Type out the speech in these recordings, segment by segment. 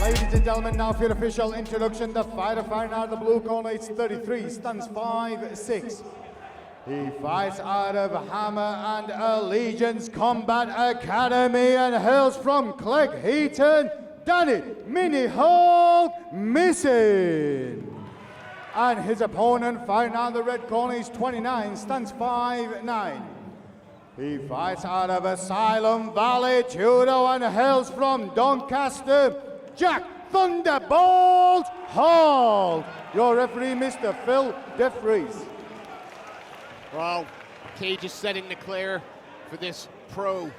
Ladies and gentlemen, now for your official introduction, the fighter fighting out of the blue corner, it's 33, stands 5'6". He fights out of Hammer and Allegiance Combat Academy and hails from Cleckheaton, Danny Mini Holt Missin. And his opponent fighting out of the red corner, he's 29, stands 5'9". He fights out of Asylum Valley, Judo, and hails from Doncaster, Jack Thunderbolt Holt. Your referee, Mr. Phil DeFries. Well, cage is setting to clear for this pro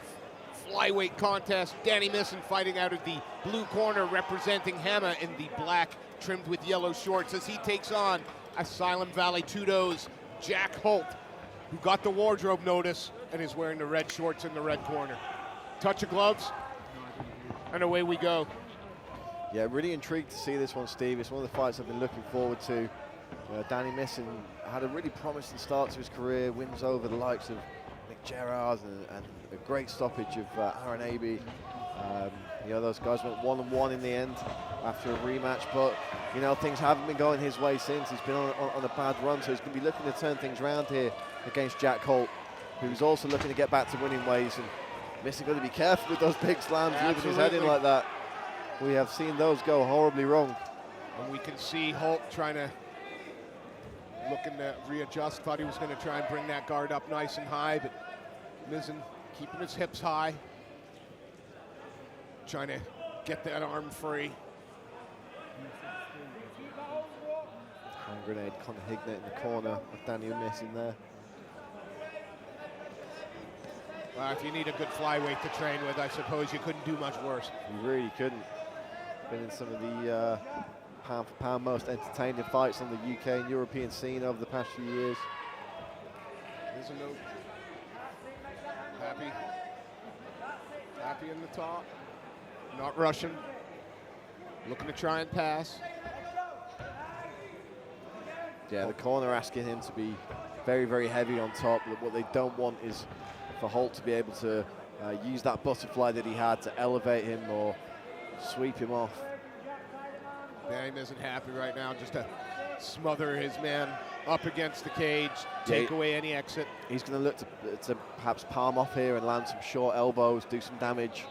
flyweight contest. Danny Missin fighting out of the blue corner, representing Hammer in the black, trimmed with yellow shorts, as he takes on Asylum Valley Judo's Jack Holt, who got the wardrobe notice and is wearing the red shorts in the red corner. Touch of gloves, and away we go. Yeah, really intrigued to see this one, Steve. It's one of the fights I've been looking forward to. Danny Missin had a really promising start to his career, wins over the likes of Nick Gerrard and a great stoppage of Aaron Abbey. Those guys went 1-1 in the end after a rematch, but things haven't been going his way since. He's been on a bad run, so he's going to be looking to turn things around here against Jack Holt, who's also looking to get back to winning ways. And Missin got to be careful with those big slams, leaving his head in like that. We have seen those go horribly wrong. And we can see Holt looking to readjust. Thought he was going to try and bring that guard up nice and high, but Missin keeping his hips high, trying to get that arm free. Hand grenade, Conor Hignett in the corner of Danny Missin there. Well, if you need a good flyweight to train with, I suppose you couldn't do much worse. You really couldn't. Been in some of the pound for pound most entertaining fights on the UK and European scene over the past few years. There's a note. Happy in the top. Not rushing. Looking to try and pass. Yeah, the corner asking him to be very, very heavy on top. What they don't want is for Holt to be able to use that butterfly that he had to elevate him or sweep him off. Danny isn't happy right now, just to smother his man up against the cage, take away any exit. He's going to look to perhaps palm off here and land some short elbows, do some damage.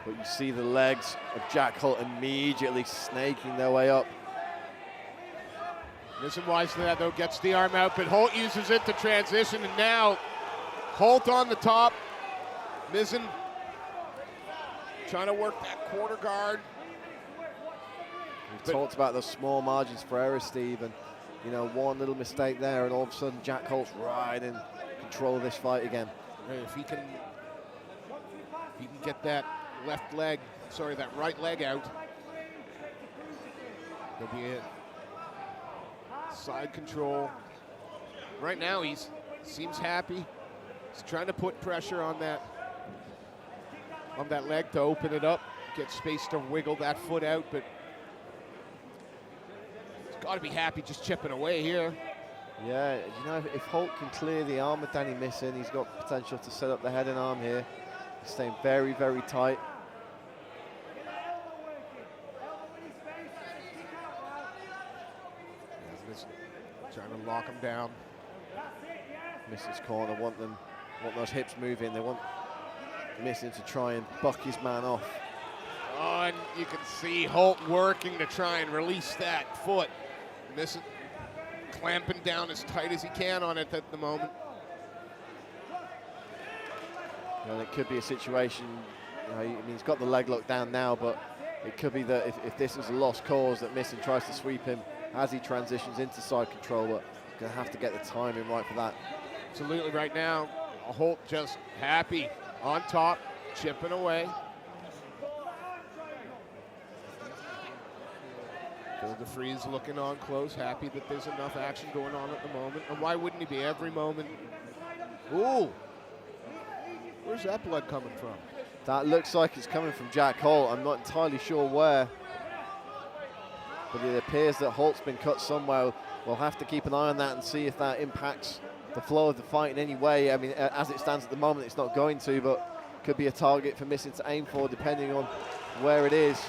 But you see the legs of Jack Holt immediately snaking their way up. Missin wise to that though, gets the arm out, but Holt uses it to transition, and now Holt on the top. Missin trying to work that quarter guard. We talked about those small margins for error, Steve, and one little mistake there, and all of a sudden Jack Holt's right in control of this fight again. If he can get that that right leg out, there'll be it. Side control. Right now he seems happy. He's trying to put pressure on that leg to open it up, get space to wiggle that foot out, but he's got to be happy just chipping away here. Yeah, if Holt can clear the arm of Danny Missin, he's got potential to set up the head and arm here. He's staying very, very tight. Trying to lock him down. Missin's corner want those hips moving. They want Missin to try and buck his man off. Oh, and you can see Holt working to try and release that foot. Missin clamping down as tight as he can on it at the moment. And it could be a situation, he's got the leg locked down now, but it could be that if this is a lost cause, that Missin tries to sweep him as he transitions into side control, but going to have to get the timing right for that. Absolutely. Right now, Holt just happy on top, chipping away. Phil DeFries looking on close, happy that there's enough action going on at the moment. And why wouldn't he be every moment? Ooh, where's that blood coming from? That looks like it's coming from Jack Holt. I'm not entirely sure where, but it appears that Holt's been cut somewhere. We'll have to keep an eye on that and see if that impacts the flow of the fight in any way. I mean, as it stands at the moment, it's not going to, but could be a target for Missin to aim for, depending on where it is.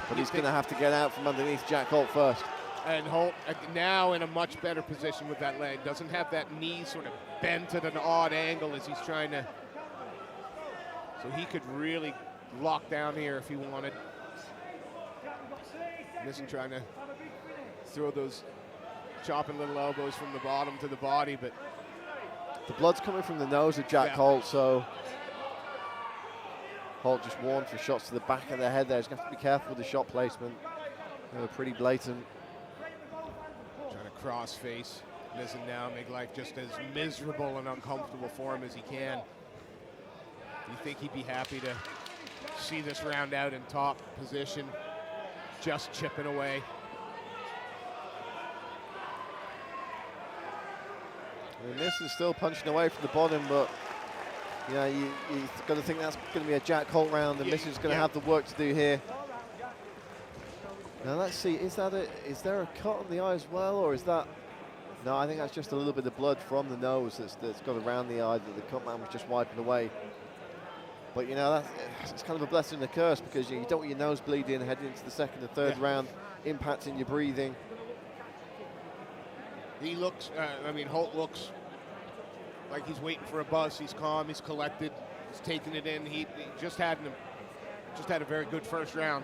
But he's going to have to get out from underneath Jack Holt first. And Holt now in a much better position with that leg. Doesn't have that knee sort of bent at an odd angle as he's trying to. So he could really lock down here if he wanted. Missin trying to throw those chopping little elbows from the bottom to the body, but the blood's coming from the nose of Jack Holt, so Holt just warned for shots to the back of the head there. He's going to have to be careful with the shot placement. They were pretty blatant. Trying to cross face Missin now, make life just as miserable and uncomfortable for him as he can. Do you think he'd be happy to see this round out in top position, just chipping away? I mean, Missin's still punching away from the bottom, but yeah, you got to think that's going to be a Jack Holt round, and Missin's going to have the work to do here. Now let's see, is there a cut on the eye as well, or is that? No, I think that's just a little bit of blood from the nose that's got around the eye that the cut man was just wiping away. But you know, it's kind of a blessing and a curse, because you don't want your nose bleeding heading into the second and third round, impacting your breathing. He looks, I mean, Holt looks like he's waiting for a buzz. He's calm, he's collected, he's taking it in. He just had a very good first round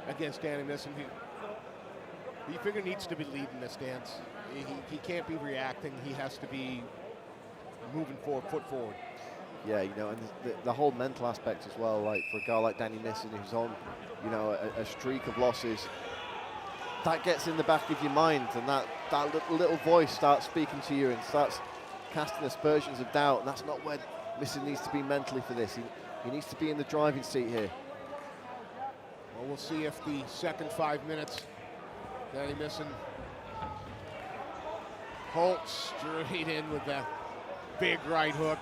against Danny Missin. He figure needs to be leading this dance. He can't be reacting. He has to be moving forward, foot forward. Yeah, you know, and the whole mental aspect as well, like for a guy like Danny Missin who's on, you know, a streak of losses, that gets in the back of your mind, and that little voice starts speaking to you and starts casting aspersions of doubt, and that's not where Missin needs to be mentally for this. He needs to be in the driving seat here. Well, we'll see if the second 5 minutes, Danny Missin, Holt straight in with that big right hook.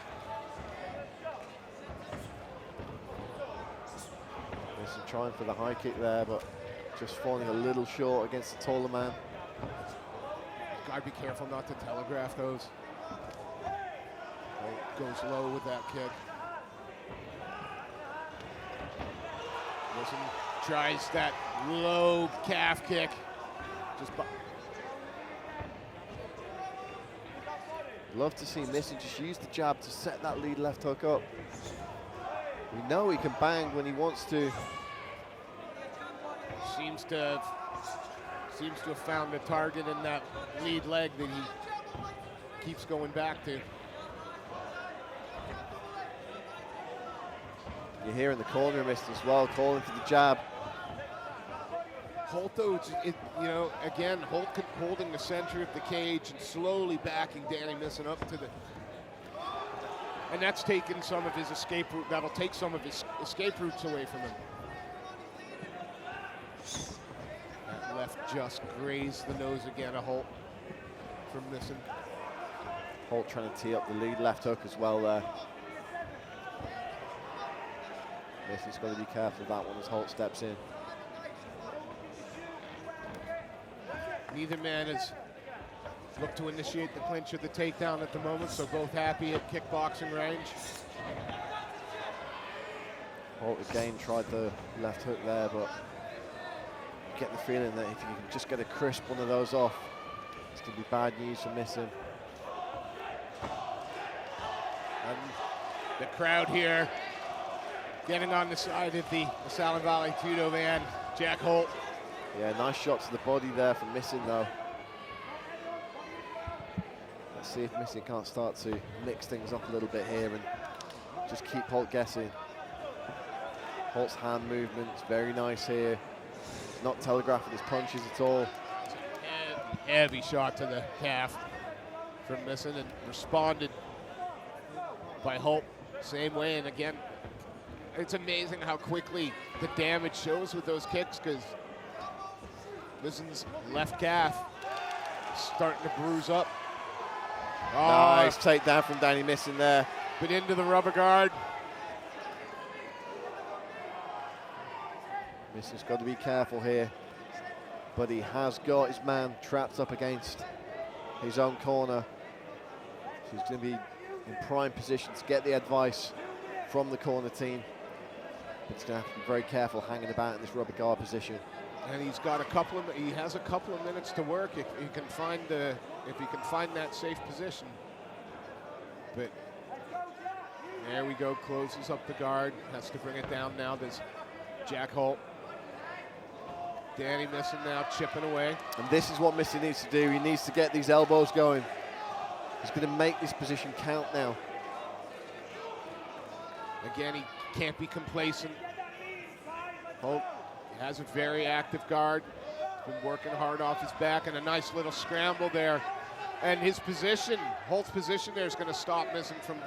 Missin trying for the high kick there, but just falling a little short against the taller man. Gotta be careful not to telegraph those. Holt goes low with that kick. Missin tries that low calf kick. Love to see Missin just use the jab to set that lead left hook up. We know he can bang when he wants to. Seems to have found a target in that lead leg that he keeps going back to. You hear in the corner mist as well, calling for the jab. Holt, though, you know, again, Holt holding the center of the cage and slowly backing Danny Missin up to the, and that's taken some of his escape route. That'll take some of his escape routes away from him. That left just grazed the nose again of Holt from Missin. Holt trying to tee up the lead left hook as well there. Missin's got to be careful of that one as Holt steps in. Neither man has looked to initiate the clinch or the takedown at the moment, so both happy at kickboxing range. Holt again tried the left hook there, but get the feeling that if you can just get a crisp one of those off, it's going to be bad news for Missin. And the crowd here getting on the side of the Salem Valley Judo man, Jack Holt. Yeah, nice shot to the body there from Missin though. Let's see if Missin can't start to mix things up a little bit here and just keep Holt guessing. Holt's hand movement's very nice here. Not telegraphing his punches at all. Heavy shot to the calf from Missin and responded by Holt same way. And again, it's amazing how quickly the damage shows with those kicks, because Missin's left calf starting to bruise up. Nice takedown from Danny Missin there. But into the rubber guard. Missin's got to be careful here, but he has got his man trapped up against his own corner. So he's going to be in prime position to get the advice from the corner team. It's going to have to be very careful hanging about in this rubber guard position. And he's got he has a couple of minutes to work if he can find that safe position. But there we go, closes up the guard, has to bring it down now. There's Jack Holt. Danny Missin now chipping away. And this is what Missin needs to do. He needs to get these elbows going. He's going to make this position count now. Again, he can't be complacent. Holt has a very active guard. He's been working hard off his back, and a nice little scramble there. And his position, Holt's position there, is going to stop Missin from,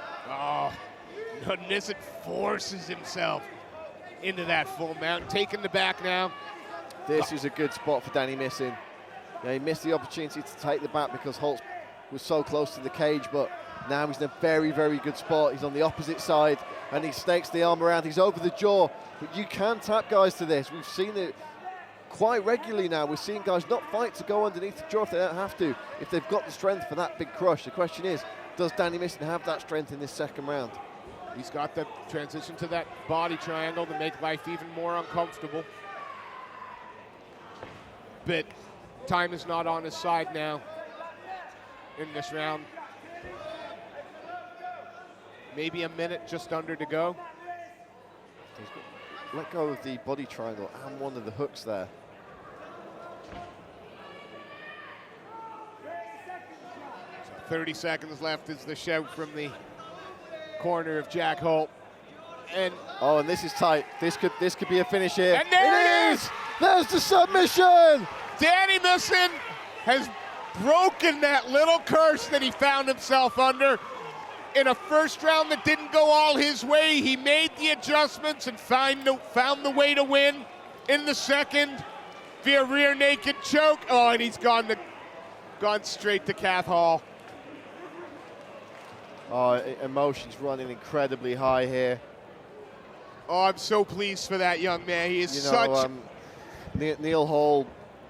Missin forces himself into that full mount, taking the back now. This is a good spot for Danny Missin. Yeah, he missed the opportunity to take the back because Holt was so close to the cage, but now he's in a very, very good spot. He's on the opposite side, and he snakes the arm around. He's over the jaw, but you can tap guys to this. We've seen it quite regularly now. We're seeing guys not fight to go underneath the jaw if they don't have to, if they've got the strength for that big crush. The question is, does Danny Missin have that strength in this second round? He's got the transition to that body triangle to make life even more uncomfortable. But time is not on his side now in this round. Maybe a minute just under to go. He's let go of the body triangle and one of the hooks there. So 30 seconds left is the shout from the corner of Jack Holt. And this is tight. This could be a finish here. And there it is! There's the submission! Danny Missin has broken that little curse that he found himself under. In a first round that didn't go all his way, he made the adjustments and found the way to win. In the second, via rear naked choke. Oh, and he's gone straight to Cath Hall. Oh, emotions running incredibly high here. Oh, I'm so pleased for that young man. He is Neil Hall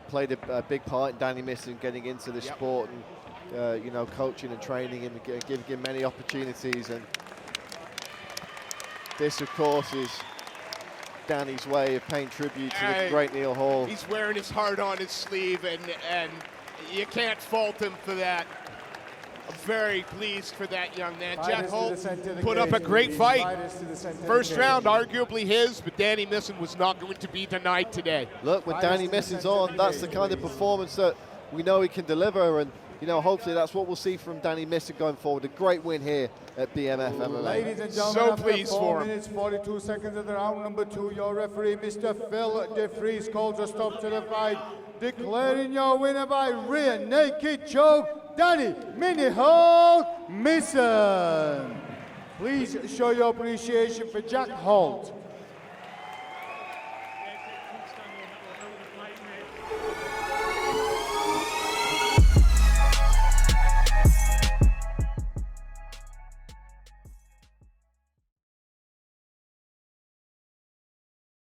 played a big part in Danny Missin getting into this sport, and coaching and training and giving him many opportunities. And this, of course, is Danny's way of paying tribute to the great Neil Hall. He's wearing his heart on his sleeve, and you can't fault him for that. I'm very pleased for that young man. Jack Holt put up a great fight. First round, arguably his, but Danny Missin was not going to be denied today. Look, when Danny Missin's on, that's the kind of performance that we know he can deliver, and hopefully that's what we'll see from Danny Missin going forward. A great win here at BMF MMA. Ladies and gentlemen, so after pleased 4 for him. minutes, 42 seconds of the round number 2, your referee, Mr. Phil DeFries, calls a stop to the fight, declaring your winner by rear naked choke, Danny Mini-Holt Mison. Please show your appreciation for Jack Holt.